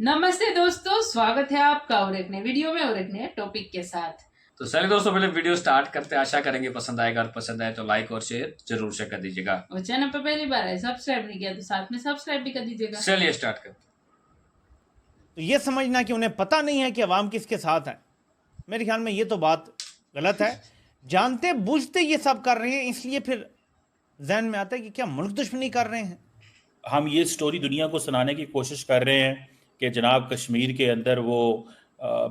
नमस्ते दोस्तों, स्वागत है आपका और एक नए वीडियो में और एक नए टॉपिक के साथ। तो चलिए दोस्तों, पहले वीडियो स्टार्ट करते हैं। आशा करेंगे पसंद आएगा, और पसंद आए तो लाइक और शेयर जरूर से कर दीजिएगा। और चैनल पर पहली बार है, सब्सक्राइब नहीं किया तो साथ में सब्सक्राइब भी कर दीजिएगा। चलिए स्टार्ट करते हैं। तो ये समझना कि उन्हें पता नहीं है कि अवाम किसके साथ है, मेरे ख्याल में ये तो बात गलत है। जानते बूझते ये सब कर रहे हैं, इसलिए फिर जहन में आता है कि क्या मुल्क दुश्मनी कर रहे हैं। हम ये स्टोरी दुनिया को सुनाने की कोशिश कर रहे हैं कि जनाब कश्मीर के अंदर वो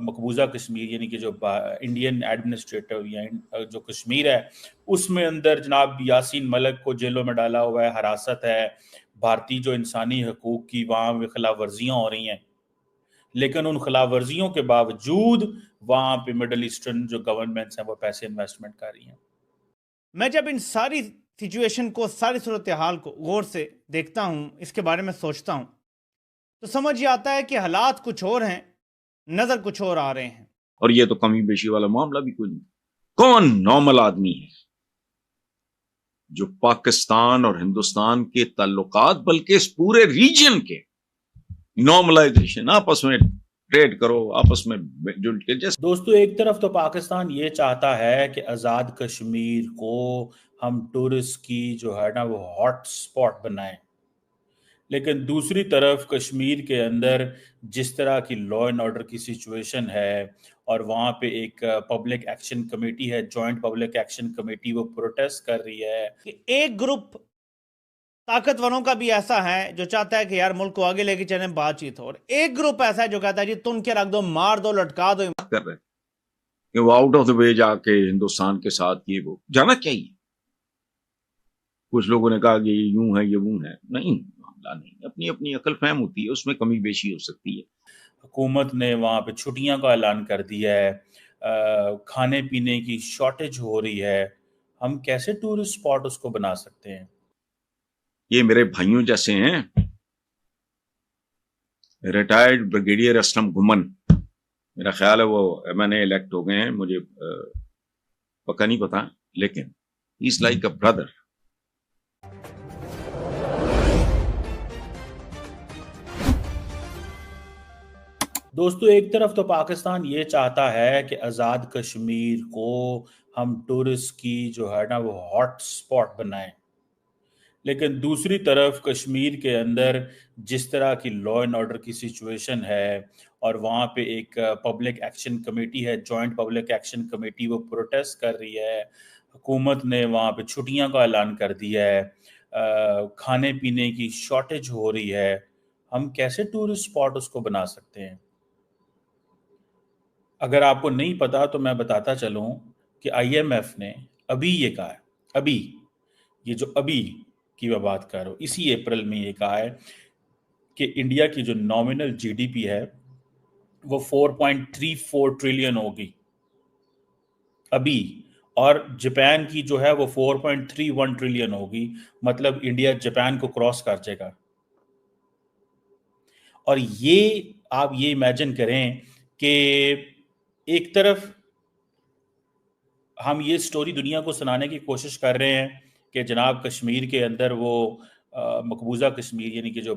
मकबूजा कश्मीर यानी कि जो इंडियन एडमिनिस्ट्रेटिव या जो कश्मीर है उसमें अंदर जनाब यासीन मलिक को जेलों में डाला हुआ है, हरासत है, भारतीय जो इंसानी हकूक़ की वहाँ खिलाफ वर्जियाँ हो रही हैं, लेकिन उन खिलाफ वर्जियों के बावजूद वहाँ पे मिडल ईस्टर्न जो गवर्नमेंट्स हैं वो पैसे इन्वेस्टमेंट कर रही हैं। मैं जब इन सारी सिचुएशन को, सारी सूरत हाल को गौर से देखता हूँ, इसके बारे में सोचता हूँ, तो समझ ये आता है कि हालात कुछ और हैं, नजर कुछ और आ रहे हैं। और ये तो कमी बेशी वाला मामला भी कोई नहीं। कौन नॉर्मल आदमी है जो पाकिस्तान और हिंदुस्तान के ताल्लुकात, बल्कि इस पूरे रीजन के नॉर्मलाइजेशन, आपस में ट्रेड करो, आपस में जुड़ के जैसे। दोस्तों, एक तरफ तो पाकिस्तान ये चाहता है कि आज़ाद कश्मीर को हम टूरिस्ट की जो है ना वो हॉट स्पॉट बनाएं, लेकिन दूसरी तरफ कश्मीर के अंदर जिस तरह की लॉ एंड ऑर्डर की सिचुएशन है और वहाँ पे एक पब्लिक एक्शन कमेटी है, जॉइंट पब्लिक एक्शन कमेटी, वो प्रोटेस्ट कर रही है कि एक ग्रुप ताकतवरों का भी ऐसा है जो चाहता है कि यार मुल्क को आगे लेके चलें, बातचीत हो, और एक ग्रुप ऐसा है जो कहता है जी तुन के रख दो, मार दो, लटका दो। कर रहे कि वो आउट ऑफ द वे जाके हिंदुस्तान के साथ ये वो जाना चाहिए। कुछ लोगों ने कहा कि ये यूं है, ये वो है। नहीं, मामला नहीं, अपनी अपनी अकल फहम होती है, उसमें कमी बेशी हो सकती है। हुकूमत ने वहाँ पे छुट्टियां का ऐलान कर दिया है, खाने पीने की शॉर्टेज हो रही है, हम कैसे टूरिस्ट स्पॉट उसको बना सकते हैं? ये मेरे भाइयों जैसे हैं, रिटायर्ड ब्रिगेडियर असलम गुमन, मेरा ख्याल है वो एमएनए इलेक्ट हो गए हैं, मुझे पक्का नहीं पता, लेकिन he is like a brother. दोस्तों, एक तरफ तो पाकिस्तान ये चाहता है कि आज़ाद कश्मीर को हम टूरिस्ट की जो है ना वो हॉट स्पॉट बनाएं, लेकिन दूसरी तरफ कश्मीर के अंदर जिस तरह की लॉ एंड ऑर्डर की सिचुएशन है और वहाँ पे एक पब्लिक एक्शन कमेटी है, जॉइंट पब्लिक एक्शन कमेटी, वो प्रोटेस्ट कर रही है। हुकूमत ने वहाँ पे छुट्टियां का ऐलान कर दिया है, खाने पीने की शॉर्टेज हो रही है, हम कैसे टूरिस्ट स्पॉट उसको बना सकते हैं? अगर आपको नहीं पता तो मैं बताता चलूं कि आईएमएफ ने अभी ये कहा है, अभी ये जो अभी की मैं बात कर रहा हूँ, इसी अप्रैल में ये कहा है कि इंडिया की जो नॉमिनल जीडीपी है वो 4.34 ट्रिलियन होगी अभी, और जापान की जो है वो 4.31 ट्रिलियन होगी। मतलब इंडिया जापान को क्रॉस कर जाएगा। और ये आप ये इमेजिन करें कि एक तरफ हम ये स्टोरी दुनिया को सुनाने की कोशिश कर रहे हैं कि जनाब कश्मीर के अंदर वो मकबूजा कश्मीर यानी कि जो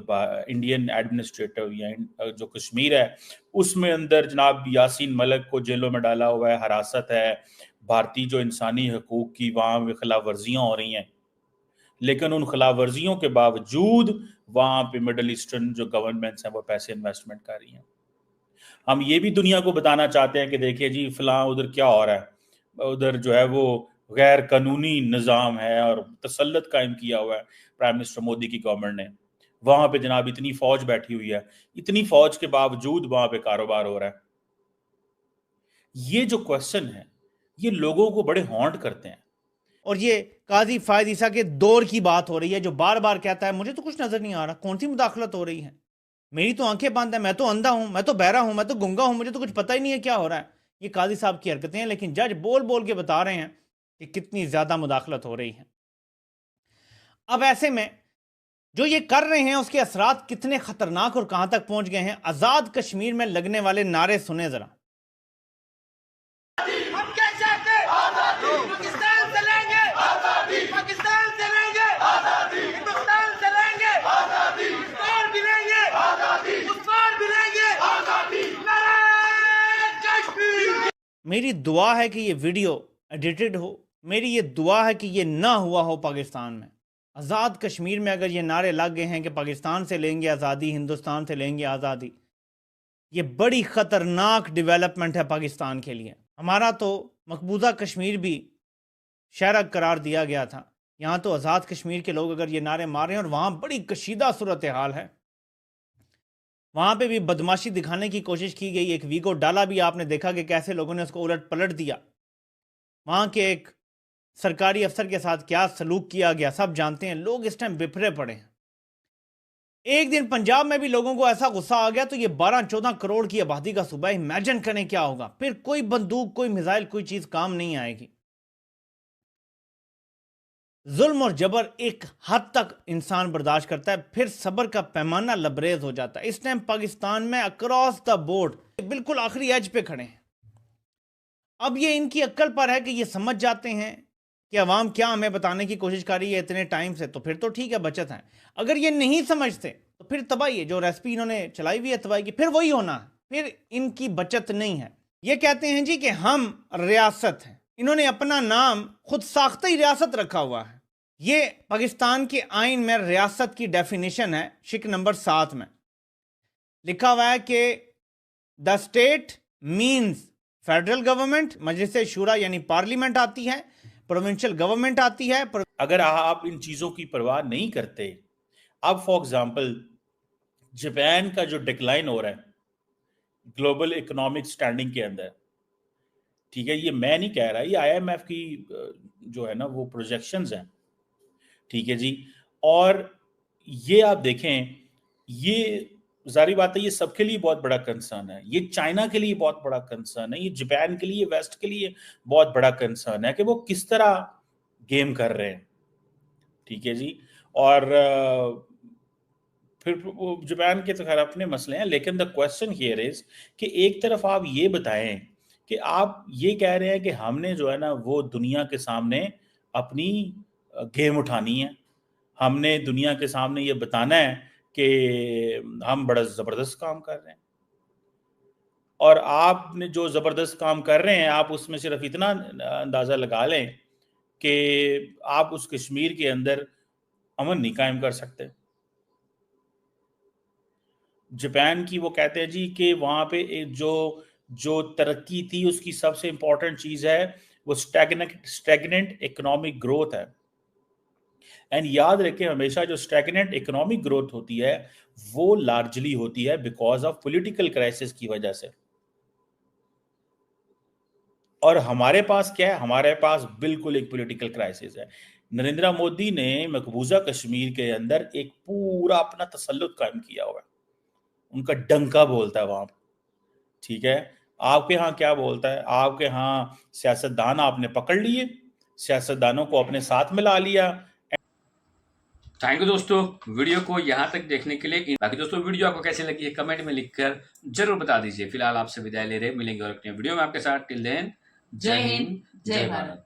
इंडियन एडमिनिस्ट्रेटिव या जो कश्मीर है उसमें अंदर जनाब यासीन मलिक को जेलों में डाला हुआ है, हरासत है, भारतीय जो इंसानी हकूक़ की वहाँ खिलाफ वर्जियाँ हो रही हैं, लेकिन उन खिलाफ वर्जियों के बावजूद वहाँ पे मिडल ईस्टर्न जो गवर्नमेंट्स हैं वो पैसे इन्वेस्टमेंट कर रही हैं। हम ये भी दुनिया को बताना चाहते हैं कि देखिए जी फलां उधर क्या हो रहा है, उधर जो है वो गैर कानूनी निज़ाम है और तसल्लुत कायम किया हुआ है प्राइम मिनिस्टर मोदी की गवर्नमेंट ने। वहाँ पे जनाब इतनी फौज बैठी हुई है, इतनी फौज के बावजूद वहाँ पे कारोबार हो रहा है। ये जो क्वेश्चन है ये लोगों को बड़े हॉन्ट करते हैं। और ये काजी फायद ईसा के दौर की बात हो रही है, जो बार बार कहता है मुझे तो कुछ नजर नहीं आ रहा, कौन सी मुदाखलत हो रही है, मेरी तो आंखें बंद है, मैं तो अंधा हूं, मैं तो बहरा हूं, मैं तो गुंगा हूं, मुझे तो कुछ पता ही नहीं है क्या हो रहा है। ये काजी साहब की हरकतें हैं, लेकिन जज बोल बोल के बता रहे हैं कि कितनी ज्यादा मुदाखलत हो रही है। अब ऐसे में जो ये कर रहे हैं उसके असरात कितने खतरनाक और कहां तक पहुंच गए हैं, आजाद कश्मीर में लगने वाले नारे सुने जरा। हम क्या चाहते हैं? पाकिस्तान से लेंगे पाकिस्तान से लेंगे हिंदुस्तान से लेंगे इस पार भी लेंगे उस पार भी लेंगे मेरी दुआ है कि ये वीडियो एडिटेड हो, मेरी ये दुआ है कि ये ना हुआ हो पाकिस्तान में। आज़ाद कश्मीर में अगर ये नारे लग गए हैं कि पाकिस्तान से लेंगे आज़ादी, हिंदुस्तान से लेंगे आज़ादी, ये बड़ी ख़तरनाक डेवलपमेंट है पाकिस्तान के लिए। हमारा तो मकबूजा कश्मीर भी शहर करार दिया गया था, यहाँ तो आज़ाद कश्मीर के लोग अगर ये नारे मार रहे हैं और वहाँ बड़ी कशीदा सूरत हाल है, वहाँ पे भी बदमाशी दिखाने की कोशिश की गई। एक वीगो डाला भी आपने देखा कि कैसे लोगों ने उसको उलट पलट दिया। वहाँ के एक सरकारी अफसर के साथ क्या सलूक किया गया सब जानते हैं। लोग इस टाइम बिफरे पड़े हैं। एक दिन पंजाब में भी लोगों को ऐसा गुस्सा आ गया तो ये 12-14 करोड़ की आबादी का सूबा, इमेजिन करें क्या होगा। फिर कोई बंदूक, कोई मिसाइल, कोई चीज़ काम नहीं आएगी। जुल्म और जबर एक हद तक इंसान बर्दाश्त करता है, फिर सब्र का पैमाना लबरेज हो जाता है। इस टाइम पाकिस्तान में अक्रॉस द बोर्ड बिल्कुल आखिरी एज पे खड़े हैं। अब ये इनकी अक्ल पर है कि ये समझ जाते हैं कि अवाम क्या हमें बताने की कोशिश कर रही है इतने टाइम से, तो फिर तो ठीक है, बचत है। अगर ये नहीं समझते तो फिर तबाही है। जो रेसिपी इन्होंने चलाई हुई है तबाही की, फिर वही होना है, फिर इनकी बचत नहीं है। ये कहते हैं जी कि हम रियासत हैं, इन्होंने अपना नाम खुद साख्ता ही रियासत रखा हुआ है। ये पाकिस्तान के आइन में रियासत की डेफिनेशन है, शिक नंबर 7 में लिखा हुआ है कि the state means federal government, मजलिस शूरा यानी पार्लियामेंट आती है, प्रोविंशियल गवर्नमेंट आती है। अगर आप इन चीज़ों की परवाह नहीं करते, अब फॉर एग्जांपल जापान का जो डिक्लाइन हो रहा है ग्लोबल इकोनॉमिक स्टैंडिंग के अंदर, ठीक है, ये मैं नहीं कह रहा, ये आईएमएफ की जो है ना वो प्रोजेक्शंस हैं, ठीक है जी। और ये आप देखें, ये जारी बात है, ये सबके लिए बहुत बड़ा कंसर्न है। ये चाइना के लिए बहुत बड़ा कंसर्न है, ये जापान के लिए, वेस्ट के लिए बहुत बड़ा कंसर्न है कि वो किस तरह गेम कर रहे हैं, ठीक है जी। और फिर वो जापान के तो खैर अपने मसले हैं, लेकिन द क्वेश्चन हियर इज कि एक तरफ आप ये बताएं कि आप ये कह रहे हैं कि हमने जो है ना वो दुनिया के सामने अपनी गेम उठानी है, हमने दुनिया के सामने ये बताना है कि हम बड़ा ज़बरदस्त काम कर रहे हैं, और आपने जो ज़बरदस्त काम कर रहे हैं आप उसमें सिर्फ इतना अंदाज़ा लगा लें कि आप उस कश्मीर के अंदर अमन नहीं कायम कर सकते। जापान की वो कहते हैं जी कि वहाँ पे जो तरक्की थी उसकी सबसे इम्पोर्टेंट चीज़ है वो स्टैग्नेंट इकोनॉमिक ग्रोथ है। एंड याद रखें हमेशा, जो स्टैग्नेंट इकोनॉमिक ग्रोथ होती है वो लार्जली होती है बिकॉज ऑफ पॉलिटिकल क्राइसिस की वजह से। और हमारे पास क्या है? हमारे पास बिल्कुल एक पॉलिटिकल क्राइसिस है। नरेंद्र मोदी ने मकबूजा कश्मीर के अंदर एक पूरा अपना तसल्लुत कायम किया हुआ है, उनका डंका बोलता है वहां, ठीक है। आपके यहाँ क्या बोलता है? आपके यहाँ सियासतदान आपने पकड़ लिए, सियासतदानों को अपने साथ मिला लिया। थैंक यू दोस्तों वीडियो को यहाँ तक देखने के लिए। बाकी दोस्तों वीडियो आपको कैसे लगी है कमेंट में लिखकर जरूर बता दीजिए। फिलहाल आपसे विदाई ले रहे, मिलेंगे और अपने वीडियो में आपके साथ। टिल देन, जय हिंद, जय भारत।